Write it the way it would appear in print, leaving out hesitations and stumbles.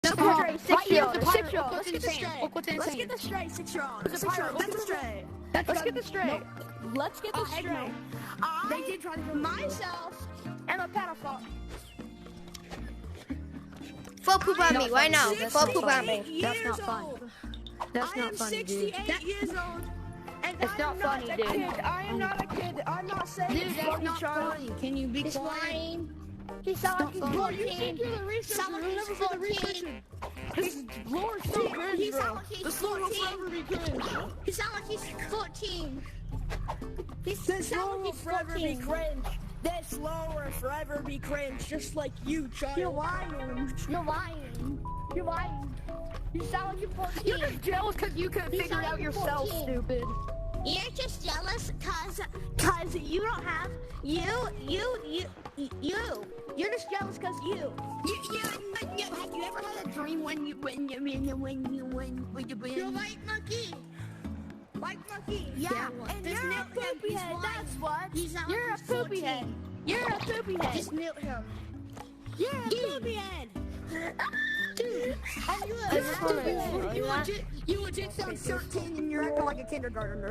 That's a stray. 6-year-old. Let's get 6-year-old. the stray. Let's get the stray. 6-year-old. It's a pirate. That's a stray. Let's get the stray. Let's get the stray. They did try to kill Myself am a pedophile. Full poop on me right now. That's Full not poop on funny. me. That's not fun. That's not funny, dude. I am 68 years old. And It's I not am funny, not a dude. kid. I am not a kid. I'm not saying Dude, it's that's funny, not Charlie. funny. Can you be He's quiet? lying. He sounds like he's funny. Bro, you 14. think you're the researcher. Sound like You'll he's never be the 14. researcher. His lore's so He cringe, sound bro. like he's This lore will 14. forever be cringe. He sounds like he's 14. This sounds lore like will he's forever be 14. cringe. This lore will forever be cringe, just like you, Charlie. You're lying. You're lying. You're lying. You sound like you're 14. You're just jealous because you couldn't You figure it sound out like you're yourself, 14. stupid. You're just jealous cause you don't have you're just jealous cause you. Have you ever had a dream when you You're white monkey. White monkey. Yeah, and just you're a mute him. poopy He's head. lying. That's what. You're a poopy head. You're a poopy head. Just mute him. You're a poopy head. Dude, And you you legit sound 13 and you're acting like a kindergartner.